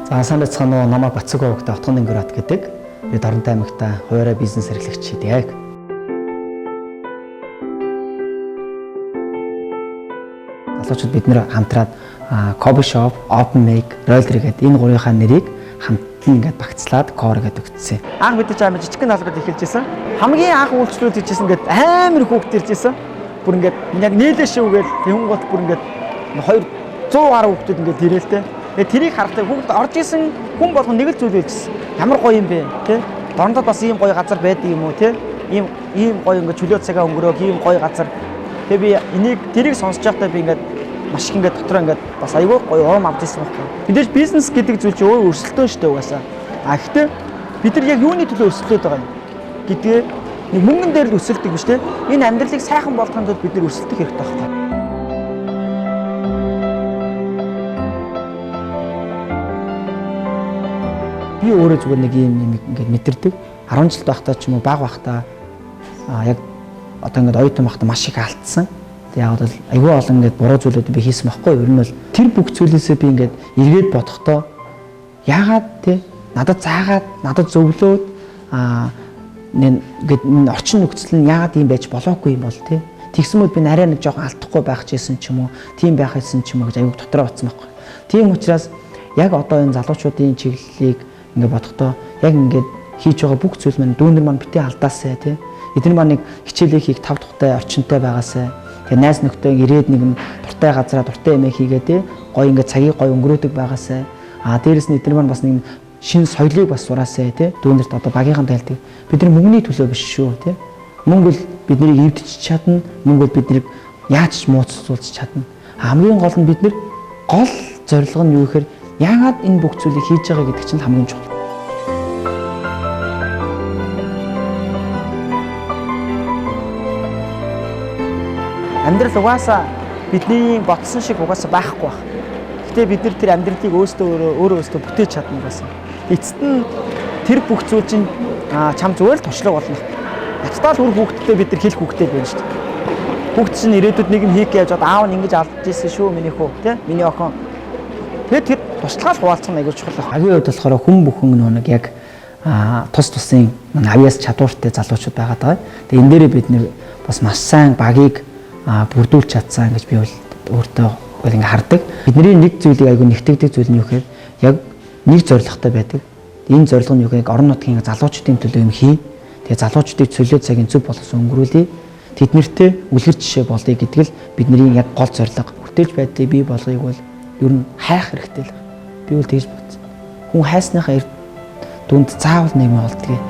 За сайн байцгаана уу, намайг Бацааговтай Отгоны Гүрат гэдэг. Би Доронтой аймагта хуваарай бизнес эрхлэгч хийдэг. Залуучууд бид нэр хамтраад Coffee Shop, Open Make, Roller гэдэг энэ гурвынхаа нэрийг хамтдан ингээд багцлаад Core гэдэг өгсөн. Анх бид ч амар жижигхэн налбарт эхэлжсэн. Хамгийн анх үйлчлүүд хийжсэн ингээд амар хүүхд иржсэн. Бүр ингээд яг нийлээ шивгээл тэгүн гот бүр ингээд 200 гаруй хүүхдүүд ингээд ирээлтэй. Тэгээ тэрийг харахад хүүхд орж исэн хүн болгон нэг л зүйл хэлжсэн. Ямар гоё юм бэ, тий? Дорнод бас ийм гоё газар байдаг юм уу, тий? Ийм гоё ингээд чөлөө цагаа өнгөрөөг ийм гоё газар. Тэгээ би тэрийг сонсож байхдаа би ингээд маш их ингээд дотроо ингээд бас айгүй гоё урам авч ирсэн байхгүй. Мэдээж бизнес гэдэг зүйл чинь өөр өрсөлдөөн шүү дээ угаасаа. Гэхдээ бид нар яг юуны төлөө өрсөлдөд байгаа юм гэдгээ нэг мөнгөн дээр л өсөлдөг биш тий? Энэ амьдралыг сайхан болгохын тулд бид нар өрсөлдөх хэрэгтэй байхгүй. Би өөрөө зүгээр нэг юм ингээд мэдэрдэг. 10 жил байхдаа ч юм уу бага байхдаа яг одоо ингээд оюутан байхдаа маш их алдсан. Тэг яг бол айгүй олон ингээд буруу зүйлүүд би хийсэн байхгүй. Ер нь бол тэр бүх зүйлээсээ би ингээд эргээд бодохдоо яагаад те надад заагаад надад зөвлөөд ингээд орчин нөхцөл нь яагаад ийм байж болоогүй юм бол те тэгсмүүд би нарай нэг жоохон алдахгүй байх гэсэн ч юм уу тийм байх гэсэн ч юм уу гэж айгүй дотроо батсан байхгүй. Тийм учраас яг одоо энэ залуучуудын чиглэлийг ингээд бодохдоо яг ингээд хийж байгаа бүх зүйл маань дүүнер маань битээ алдаасаа тий. Эдгээр маань нэг хичээлээ хийх тав тухтай орчинтой байгаасаа. Тэгээ найз нөхдөд ирээд нэг дуртай газараа дуртай юмээ хийгээ тий. Гоё ингээд цагийг гоё өнгөрөөдөг байгаасаа. Дээрэс нь эдгээр маань бас нэг шинэ соёлыг бас сураасаа тий. Дүүнерт одоо багийнхан тайлдаг. Бидний мөнгөний төлөө биш шүү тий. Мөнгө л биднийг эвдэж чадна. Мөнгө л биднийг яаж ч мууцлуулж чадна. Хамгийн гол нь бид нар гол зорилго нь юу гэхээр яагаад энэ бүх зүйлийг хийж байгаа гэдэг чинь хамгийн чухал. Амьдрал угаасаа бидний ботсон шиг угаасаа байхгүй байх. Гэтэ бид нар тэр амьдралыг өөрөө бүтээж чадна гэсэн. Эцэст нь тэр бүх зүйл чинь чам зүгээр л туршлага болно. Яттал үр хүүхдтэй бид нар хэлэх хүүхдтэй байна шүү дээ. Хүүхд чинь ирээдүйд нэг юм хийх гэж бод аав нь ингэж алдаж ирсэн шүү миний хүү тий миний охин. Тэгээд тэр туслахаар хуваалцах нь аягүй чухал байна. Агийн хувьд болохоор хүн бүхэн нэг яг тус тусын авьяас чадвартай залуучууд байгаа даа. Тэгээд энэ дээрээ бид нэр бас маш сайн багийг бүрдүүлж чадсан гэж би өөртөө ингээ хардаг. Бидний нэг зүйлийг аягүй нэгтгэдэг зүйл нь юу гэхээр яг нэг зорилготой байдаг. Энэ зорилго нь юу гэхээр орон нутгийн залуучуудын төлөө юм хий. Тэгээд залуучуудыг цөлөө цагийн зөв болгосон өнгөрүүлээ. Тэднэртэй үлгэр жишээ болъё гэдэг л бидний яг гол зорилго. Хүртээж байдлыг бий болгоёг бол ер нь хайх хэрэгтэй л. Би бол тэгж бодсон. Хүн хайсныхаа дүнд заавал нэг юм олдгийг